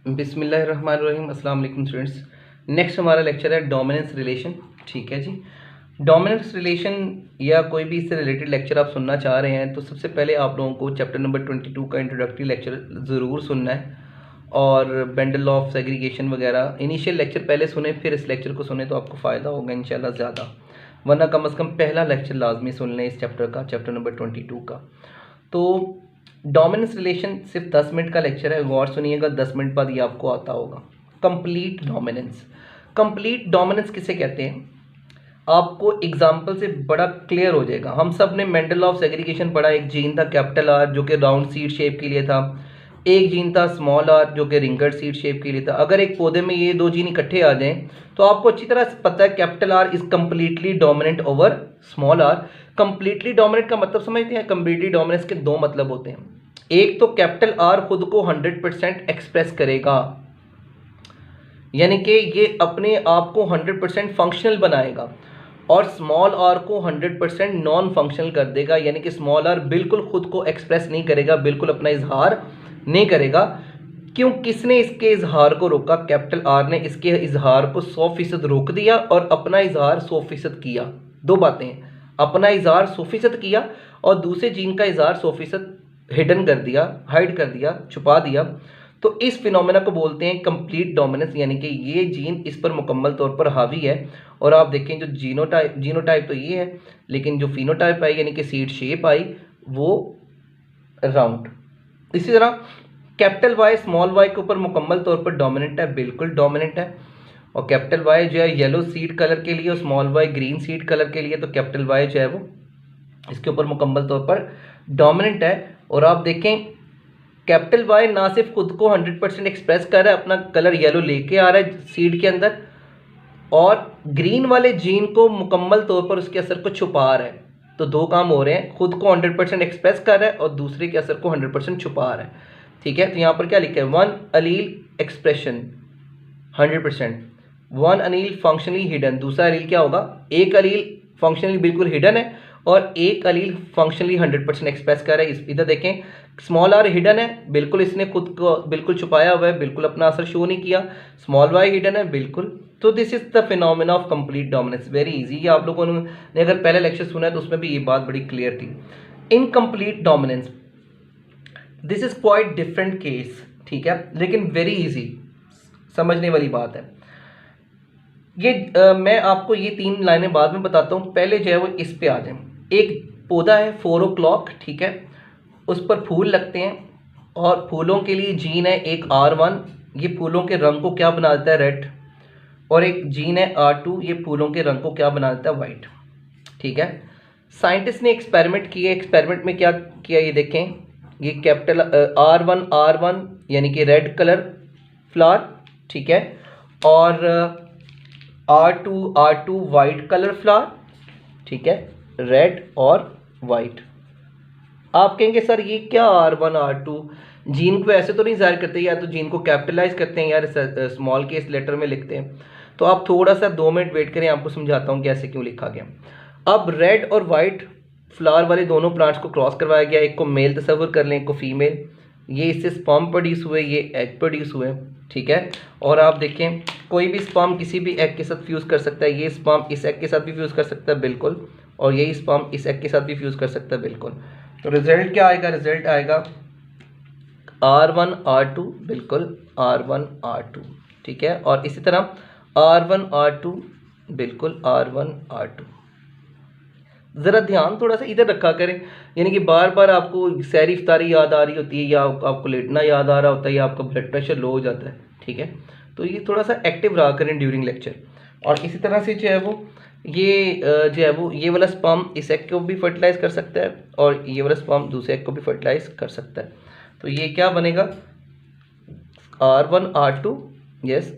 बिस्मिल्लाहिर्रहमानिर्रहीम। अस्सलाम वालेकुम स्टूडेंट्स। नेक्स्ट हमारा लेक्चर है डोमिनेंस रिलेशन। ठीक है जी। डोमिनेंस रिलेशन या कोई भी इससे रिलेटेड लेक्चर आप सुनना चाह रहे हैं तो सबसे पहले आप लोगों को चैप्टर नंबर 22 का इंट्रोडक्टरी लेक्चर ज़रूर सुनना है और बेंडल ऑफ सेग्रीगेशन वगैरह इनिशियल लेक्चर पहले सुने, फिर इस लेक्चर को सुने तो आपको फ़ायदा होगा इंशाल्लाह ज़्यादा, वरना कम से कम पहला लेक्चर लाजमी सुन लें इस चैप्टर का, चैप्टर नंबर 22 का। तो डोमिनेंस रिलेशन सिर्फ 10 मिनट का लेक्चर है, गौर सुनिएगा, 10 मिनट बाद ये आपको आता होगा। कंप्लीट डोमिनेंस, कंप्लीट डोमिनेंस किसे कहते हैं आपको एग्जाम्पल से बड़ा क्लियर हो जाएगा। हम सब ने मेंडल ऑफ सेग्रीगेशन पढ़ा। एक जीन था कैपिटल आर जो कि राउंड सीड शेप के लिए था, एक जीन था स्मॉल आर जो कि रिंगड सीड शेप के लिए था। अगर एक पौधे में ये दो जीन इकट्ठे आ जाएं तो आपको अच्छी तरह से पता है capital R is completely dominant over small R. Completely dominant का मतलब समझते हैं? कंप्लीटली डोमिनेंस के दो मतलब होते हैं। एक तो कैपिटल आर खुद को 100% एक्सप्रेस करेगा, यानी कि ये अपने आप को 100% फंक्शनल बनाएगा, और स्मॉल आर को 100% नॉन फंक्शनल कर देगा, यानी कि स्मॉल आर बिल्कुल खुद को एक्सप्रेस नहीं करेगा, बिल्कुल अपना इजहार नहीं करेगा। क्यों? किसने इसके इजहार को रोका? कैपिटल आर ने इसके इजहार को 100% रोक दिया और अपना इजहार 100% किया। दो बातें हैं, अपना इजहार 100% किया और दूसरे जीन का इजहार 100% हिडन कर दिया, हाइड कर दिया, छुपा दिया। तो इस फिनोमेना को बोलते हैं कंप्लीट डोमिनेंस, यानी कि ये जीन इस पर मुकम्मल तौर पर हावी है। और आप देखें जो जीनोटाइप तो ये है, लेकिन जो फिनोटाइप आई यानी कि सीड शेप आई वो राउंड। इसी तरह कैपिटल वाई स्मॉल वाई के ऊपर मुकम्मल तौर पर डोमिनेंट है, बिल्कुल डोमिनेंट है। और कैपिटल वाई जो है येलो सीड कलर के लिए और small Y green seed colour के लिए, तो कैपिटल वाई जो है वो इसके ऊपर मुकम्मल तौर पर डोमिनेंट है। और आप देखें कैपिटल वाई ना सिर्फ खुद को 100% एक्सप्रेस कर रहा है, अपना कलर येलो लेके आ रहा है सीड के अंदर, और ग्रीन वाले जीन को मुकम्मल तौर पर उसके असर को छुपा रहा है। तो दो काम हो रहे हैं, खुद को 100% एक्सप्रेस कर रहा है और दूसरे के असर को 100% छुपा रहा है। ठीक है, तो यहाँ पर क्या लिखा है? One allele expression 100%, one allele functionally hidden. दूसरा अलील क्या होगा? एक अलील फंक्शनली बिल्कुल हिडन है और एक अलील फंक्शनली 100% एक्सप्रेस कर रहा है। इधर देखें स्मॉल आर हिडन है, बिल्कुल इसने खुद को बिल्कुल छुपाया हुआ है, बिल्कुल अपना असर शो नहीं किया। स्मॉल वाई हिडन है बिल्कुल। तो this is the phenomena of complete dominance. Very easy. ये आप लोगों ने अगर पहले लेक्चर सुना है तो उसमें भी ये बात बड़ी क्लियर थी। Incomplete dominance, this is quite different case, ठीक है, लेकिन वेरी इजी, समझने वाली बात है ये। मैं आपको ये 3 लाइनें बाद में बताता हूँ, पहले जो है वो इस पे आ जाए। एक पौधा है 4 o'clock, ठीक है, उस पर फूल लगते हैं और फूलों के लिए जीन है एक R1, ये फूलों के रंग को क्या बना देता है? रेड। और एक जीन है R2, ये फूलों के रंग को क्या बना देता है? वाइट। ठीक है, साइंटिस्ट ने एक्सपेरिमेंट किए। एक्सपेरिमेंट में क्या किया ये देखें, ये कैपिटल R1 यानी कि रेड कलर फ्लावर, ठीक है, और R2 वाइट कलर फ्लावर, ठीक है, रेड और वाइट। आप कहेंगे सर ये क्या R1 R2 जीन को ऐसे तो नहीं जाहिर करते, या तो जीन को कैपिटलाइज करते हैं यार स्मॉल केस लेटर में लिखते हैं। तो आप थोड़ा सा 2 मिनट वेट करें, आपको समझाता हूँ कैसे क्यों लिखा गया। अब रेड और वाइट फ्लावर वाले दोनों प्लांट्स को क्रॉस करवाया गया, एक को मेल तस्वर कर लें, एक को फीमेल। ये इससे स्पर्म प्रोड्यूस हुए, ये एग प्रोड्यूस हुए, ठीक है। और आप देखें कोई भी स्पर्म किसी भी एग के साथ फ्यूज़ कर सकता है, ये स्पर्म इस एग के साथ भी फ्यूज़ कर सकता है बिल्कुल, और यही स्पर्म इस एग के साथ भी फ्यूज़ कर सकता है बिल्कुल। तो रिजल्ट क्या आएगा? रिजल्ट आएगा R1 R2, बिल्कुल R1 R2, ठीक है। और इसी तरह R1 R2, बिल्कुल R1 R2। ज़रा ध्यान थोड़ा सा इधर रखा करें, यानी कि बार बार आपको सहरी इफ्तारी याद आ रही होती है, या आपको लेटना याद आ रहा होता है, या आपका ब्लड प्रेशर लो हो जाता है, ठीक है। तो ये थोड़ा सा एक्टिव रहा करें ड्यूरिंग लेक्चर। और इसी तरह से जो है वो ये जो है वो ये वाला स्पर्म इस एग को भी फर्टिलाइज कर सकता है और ये वाला स्पर्म दूसरे एग को भी फर्टिलाइज कर सकता है। तो ये क्या बनेगा? R1 R2, yes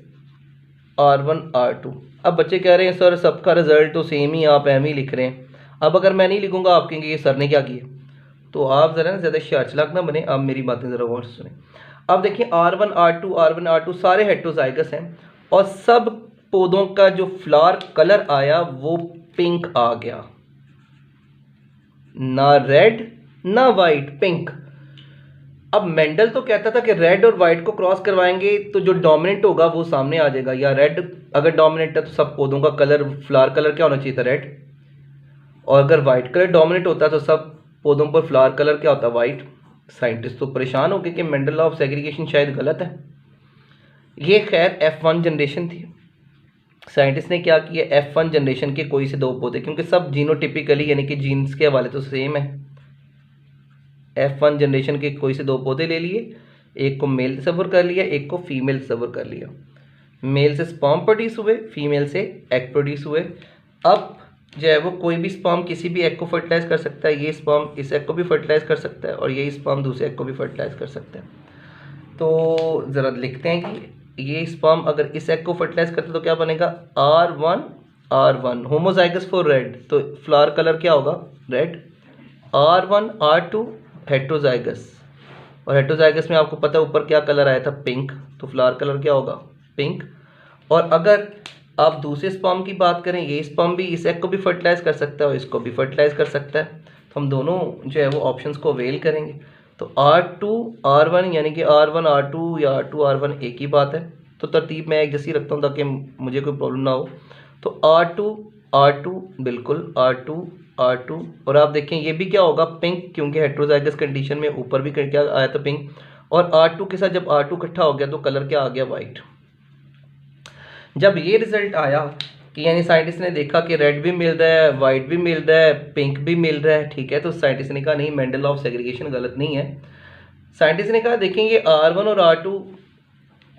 R1 R2। अब बच्चे कह रहे हैं सर सबका रिजल्ट तो सेम ही, आप एम ही लिख रहे हैं। अब अगर मैं नहीं लिखूंगा आप कहेंगे ये सर ने क्या किया। तो आप ज़रा ना ज़्यादा शार्चलाक ना बने, आप मेरी बातें ज़रा गौर से सुने। अब देखिए R1 R2 सारे हेटेरोजाइगस हैं और सब पौधों का जो फ्लावर कलर आया वो पिंक आ गया, ना रेड ना वाइट, पिंक। अब मेंडल तो कहता था कि रेड और वाइट को क्रॉस करवाएंगे तो जो डोमिनेंट होगा वो सामने आ जाएगा, या रेड अगर डोमिनेंट है तो सब पौधों का कलर, फ्लावर कलर क्या होना चाहिए था, रेड। और अगर वाइट कलर डोमिनेट होता तो सब पौधों पर फ्लावर कलर क्या होता, वाइट। साइंटिस्ट तो परेशान हो गए कि मेंडल लॉ ऑफ सेग्रीगेशन शायद गलत है। ये खैर F1 जनरेशन थी। साइंटिस्ट ने क्या किया, F1 जनरेशन के कोई से दो पौधे, क्योंकि सब जीनोटिपिकली यानी कि जीन्स के हवाले तो सेम है, F1 जनरेशन के कोई से दो पौधे ले लिए, एक को मेल तस्वर कर लिया, एक को फीमेल तस्वर कर लिया। मेल से स्पर्म प्रोड्यूस हुए, फीमेल से एग प्रोड्यूस हुए। अब जो है वो कोई भी स्पर्म किसी भी एग को फर्टिलाइज कर सकता है, ये स्पर्म इस एग को भी फर्टिलाइज कर सकता है और ये स्पर्म दूसरे एग को भी फर्टिलाइज कर सकता है। तो ज़रा लिखते हैं कि ये स्पर्म अगर इस एग को फर्टिलाइज करते तो क्या बनेगा, R1 होमोजाइगस फॉर रेड, तो फ्लावर कलर क्या होगा, रेड। R1 R2 हेट्रोजाइगस, और हेट्रोजाइगस में आपको पता है ऊपर क्या कलर आया था, पिंक, तो फ्लावर कलर क्या होगा, पिंक। और अगर आप दूसरे स्पर्म की बात करें, ये स्पर्म भी इस एग को भी फर्टिलाइज कर सकता है और इसको भी फर्टिलाइज कर सकता है, तो हम दोनों जो है वो ऑप्शंस को अवेल करेंगे। तो R2 R1 यानी कि R1 R2 या R2 R1 एक ही बात है, तो तरतीब मैं एक जैसी रखता हूँ ताकि मुझे कोई प्रॉब्लम ना हो। तो R2 R2 बिल्कुल R2 R2, और आप देखें ये भी क्या होगा, पिंक, क्योंकि हेट्रोजाइगस कंडीशन में ऊपर भी क्या आया था, पिंक। और R2 के साथ जब R2 इकट्ठा हो गया तो कलर क्या आ गया, वाइट। जब ये रिजल्ट आया कि यानी साइंटिस्ट ने देखा कि रेड भी मिल रहा है, वाइट भी मिल रहा है, पिंक भी मिल रहा है, ठीक है, तो साइंटिस्ट ने कहा नहीं, मेंडल लॉ ऑफ सेग्रीगेशन गलत नहीं है। साइंटिस्ट ने कहा देखें ये R1 और R2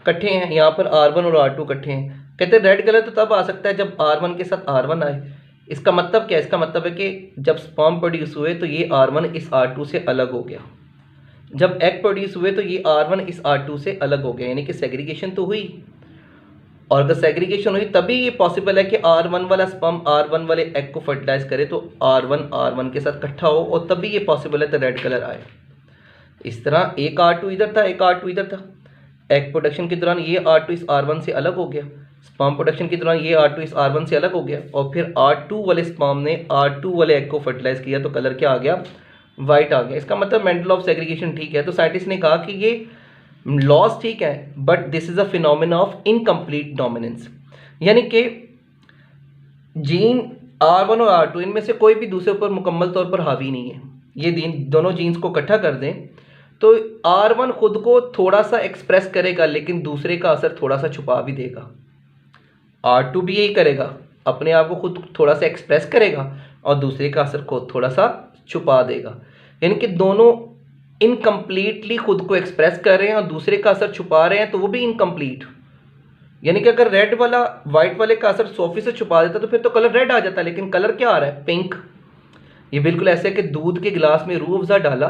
इकट्ठे हैं, यहाँ पर R1 और R2 इकट्ठे हैं, कहते हैं रेड कलर तो तब आ सकता है जब R1 के साथ R1 आए। इसका मतलब क्या है, इसका मतलब है कि जब स्पर्म प्रोड्यूस हुए तो ये R1 इस R2 से अलग हो गया, जब एग प्रोड्यूस हुए तो ये R1 इस R2 से अलग हो गया, यानी कि सेग्रीगेशन तो हुई। और अगर सेग्रीगेशन हुई तभी ये पॉसिबल है कि R1 वाला स्पर्म R1 वाले एग को फर्टिलाइज करे तो R1 के साथ इकट्ठा हो, और तभी ये पॉसिबल है तो रेड कलर आए। इस तरह एक R2 इधर था, एक R2 इधर था, एग प्रोडक्शन के दौरान ये R2 इस R1 से अलग हो गया, स्पर्म प्रोडक्शन के दौरान ये R2 इस R1 से अलग हो गया, और फिर R2 वाले स्पर्म ने R2 वाले एग को फर्टिलाइज किया तो कलर क्या आ गया, वाइट आ गया। इसका मतलब मेंडल ऑफ सेग्रीगेशन ठीक है। तो साइंटिस्ट ने कहा कि ये लॉस ठीक है, but this is a phenomena of incomplete dominance, यानी कि जीन R1 और R2 इनमें से कोई भी दूसरे ऊपर मुकम्मल तौर पर हावी नहीं है। ये दोनों जीन्स को इकट्ठा कर दें तो R1 खुद को थोड़ा सा एक्सप्रेस करेगा लेकिन दूसरे का असर थोड़ा सा छुपा भी देगा। R2 भी यही करेगा, अपने आप को खुद थोड़ा सा एक्सप्रेस करेगा और दूसरे का असर को थोड़ा सा छुपा देगा, यानी कि दोनों इनकम्प्लीटली खुद को एक्सप्रेस कर रहे हैं और दूसरे का असर छुपा रहे हैं, तो वो भी इनकम्प्लीट। यानी कि अगर रेड वाला वाइट वाले का असर 100% से छुपा देता तो फिर तो कलर रेड आ जाता, लेकिन कलर क्या आ रहा है, पिंक। ये बिल्कुल ऐसे है कि दूध के गिलास में रूह अफ़ज़ा डाला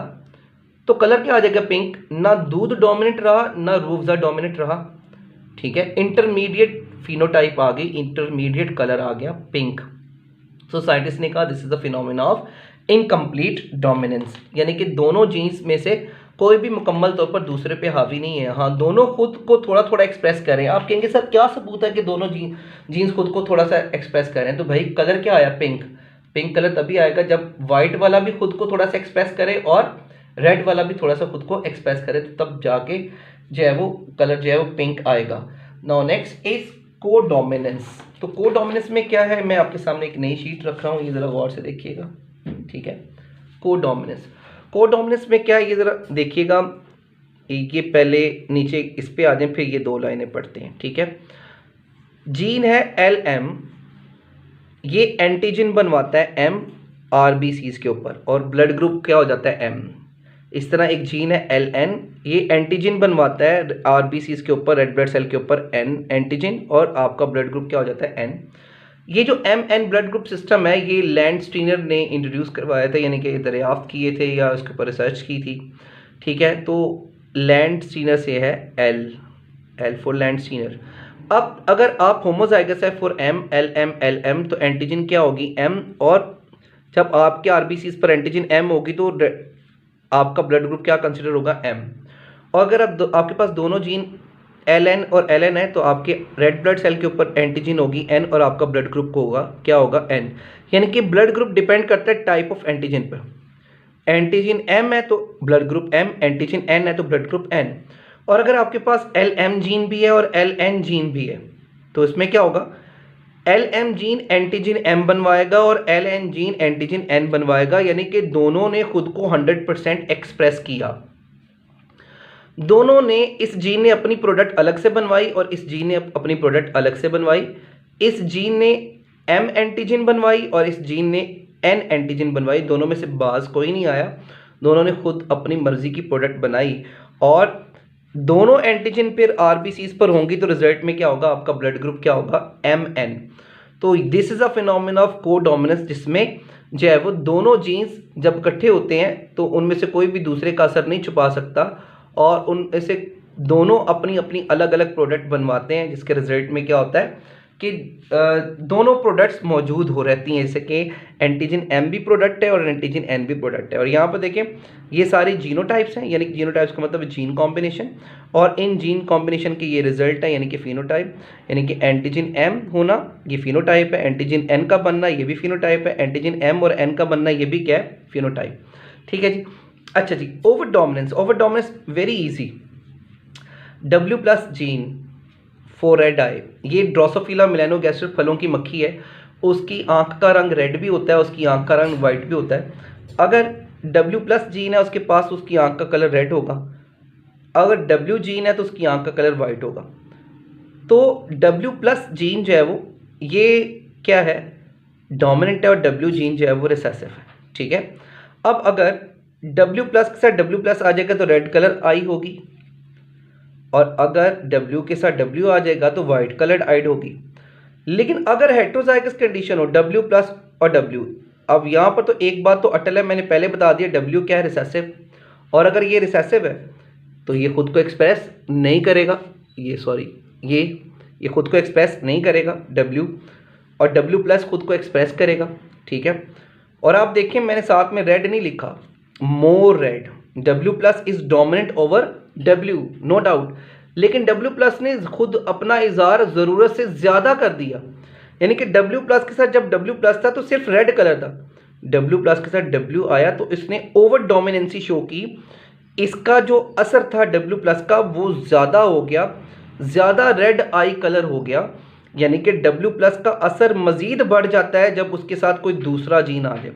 तो कलर क्या आ जाएगा, पिंक। ना दूध डोमिनेट रहा ना रूह अफ़ज़ा डोमिनेट रहा, ठीक है, इंटरमीडिएट फिनोटाइप आ गई, इंटरमीडिएट कलर आ गया, पिंक। सो साइंटिस्ट ने कहा this is the phenomena of incomplete dominance, यानी कि दोनों जीन्स में से कोई भी मुकम्मल तौर पर दूसरे पे हावी नहीं है। हाँ, दोनों खुद को थोड़ा थोड़ा एक्सप्रेस कर रहे हैं। आप कहेंगे सर क्या सबूत है कि दोनों जीन्स खुद को थोड़ा सा एक्सप्रेस कर रहे हैं, तो भाई कलर क्या आया, पिंक। पिंक कलर तभी आएगा जब वाइट वाला भी खुद को थोड़ा सा एक्सप्रेस करे और रेड वाला भी थोड़ा सा खुद को एक्सप्रेस करे, तो तब जाके जो है वो कलर जो है वो पिंक आएगा। Now next is codominance. तो कोडोमिनेंस में क्या है, मैं आपके सामने एक नई शीट रख रहा हूँ, ये ज़रा गौर से देखिएगा, ठीक है। कोडोमिनेंस में क्या है, ये ज़रा देखिएगा, ये पहले नीचे इस पे आ जाए फिर ये दो लाइनें पढ़ते हैं, ठीक है। जीन है LM, ये एंटीजन बनवाता है M RBCs के ऊपर और ब्लड ग्रुप क्या हो जाता है M। इस तरह एक जीन है LN, ये एंटीजन बनवाता है RBCs के ऊपर, रेड ब्लड सेल के ऊपर N एंटीजन, और आपका ब्लड ग्रुप क्या हो जाता है N। ये जो MN ब्लड ग्रुप सिस्टम है ये लैंडस्टीनर ने इंट्रोड्यूस करवाया था, यानी कि दरियाफ्त किए थे या उसके ऊपर रिसर्च की थी, ठीक है। तो लैंडस्टीनर से है L फॉर लैंडस्टीनर। अब अगर आप होमोजाइगस है फॉर M LM तो एंटीजन क्या होगी M, और जब आपके RBCs पर एंटीजन M होगी तो आपका ब्लड ग्रुप क्या कंसिडर होगा M। और अगर आपके पास दोनों जीन LN और LN है तो आपके रेड ब्लड सेल के ऊपर एंटीजन होगी N और आपका ब्लड ग्रुप को होगा क्या होगा N। यानी कि ब्लड ग्रुप डिपेंड करता है टाइप ऑफ एंटीजन पर। एंटीजन एम है तो blood group M, antigen N है तो ब्लड ग्रुप एन। और अगर आपके पास एल एम जीन भी है और एल एन जीन भी है तो इसमें क्या होगा, L M gene antigen M बनवाएगा और L N gene antigen N बनवाएगा, यानी कि दोनों ने खुद को 100% एक्सप्रेस किया। दोनों ने, इस जीन ने अपनी प्रोडक्ट अलग से बनवाई और इस जीन ने अपनी प्रोडक्ट अलग से बनवाई। इस जीन ने एम एंटीजन बनवाई और इस जीन ने एन एंटीजन बनवाई। दोनों में से बाज कोई नहीं आया, दोनों ने खुद अपनी मर्जी की प्रोडक्ट बनाई और दोनों एंटीजन फिर आरबीसीज पर होंगी तो रिजल्ट में क्या होगा, आपका ब्लड ग्रुप क्या होगा, एम एन। तो this is a phenomena of को डोमिनेंस, जिसमें जो है वो दोनों जीन्स जब इकट्ठे होते हैं तो उनमें से कोई भी दूसरे का असर नहीं छुपा सकता और उनमें से दोनों अपनी अपनी अलग अलग प्रोडक्ट बनवाते हैं, जिसके रिजल्ट में क्या होता है कि दोनों प्रोडक्ट्स मौजूद हो रहती हैं, जैसे कि एंटीजन एम भी प्रोडक्ट है और एंटीजन एन भी प्रोडक्ट है। और यहाँ पर देखें ये सारे जीनोटाइप्स हैं, यानी कि जीनोटाइप्स का मतलब जीन कॉम्बिनेशन, और इन जीन कॉम्बिनेशन के ये रिजल्ट है यानी कि फिनोटाइप। यानी कि एंटीजन एम होना ये फिनोटाइप है, एंटीजन एन का बनना ये भी फिनोटाइप है, एंटीजन एम और एन का बनना ये भी क्या है, फिनोटाइप। ठीक है जी। अच्छा जी, over dominance. Over dominance very easy. W plus gene for red eye, ये ड्रोसोफिला मेलानोगैस्ट्रिक फलों की मक्खी है, उसकी आंख का रंग रेड भी होता है, उसकी आंख का रंग वाइट भी होता है। अगर W प्लस जीन है उसके पास, उसकी आंख का कलर रेड होगा। अगर W जीन है तो उसकी आंख का कलर वाइट होगा। तो W प्लस जीन जो है वो ये क्या है, डोमिनेंट है, और W जीन जो है वो रिसेसिव है। ठीक है। अब अगर W प्लस के साथ W प्लस आ जाएगा तो रेड कलर आई होगी, और अगर W के साथ W आ जाएगा तो वाइट कलर्ड आइड होगी। लेकिन अगर हेटेरोजाइगस कंडीशन हो W प्लस और W, अब यहाँ पर तो एक बात तो अटल है, मैंने पहले बता दिया W क्या है, रिसेसिव। और अगर ये रिसेसिव है तो ये खुद को एक्सप्रेस नहीं करेगा, ये खुद को एक्सप्रेस नहीं करेगा W, और W प्लस खुद को एक्सप्रेस करेगा। ठीक है। और आप देखिए मैंने साथ में रेड नहीं लिखा, more red. W plus is dominant over W, no doubt, लेकिन W प्लस ने खुद अपना इजहार ज़रूरत से ज़्यादा कर दिया। यानी कि W प्लस के साथ जब W प्लस था तो सिर्फ रेड कलर था, W प्लस के साथ W आया तो इसने ओवर डोमिनेंसी शो की। इसका जो असर था W प्लस का वो ज़्यादा हो गया, ज़्यादा रेड आई कलर हो गया। यानी कि W प्लस का असर मज़ीद बढ़ जाता है जब उसके साथ कोई दूसरा जीन आ जाए।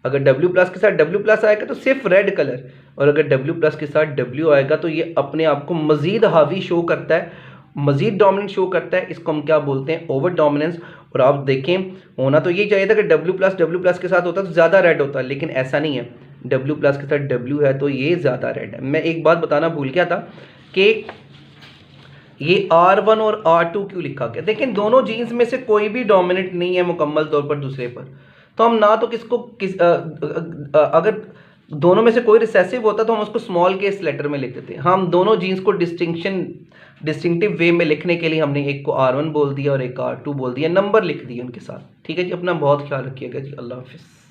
अगर W प्लस के साथ W प्लस आएगा तो सिर्फ रेड कलर, और अगर W प्लस के साथ W आएगा तो ये अपने आप को मज़ीद हावी शो करता है, मज़ीद डोमिनेंट शो करता है। इसको हम क्या बोलते हैं, ओवर डोमिनेंस। और आप देखें होना तो ये चाहिए था कि W प्लस के साथ होता तो ज़्यादा रेड होता, लेकिन ऐसा नहीं है। W प्लस के साथ W है तो ये ज़्यादा रेड है। मैं एक बात बताना भूल गया था कि ये R1 और R2 क्यों लिखा गया। देखें दोनों जीन्स में से कोई भी डोमिनेंट नहीं है मुकम्मल तौर पर दूसरे पर, तो हम ना तो अगर दोनों में से कोई रिसेसिव होता तो हम उसको स्मॉल केस लेटर में लिखते थे। हम दोनों जीन्स को डिस्टिंक्टिव वे में लिखने के लिए हमने एक को R1 बोल दिया और एक को R2 बोल दिया, नंबर लिख दिए उनके साथ। ठीक है जी, अपना बहुत ख्याल रखिएगा जी, अल्लाह हाफिज़।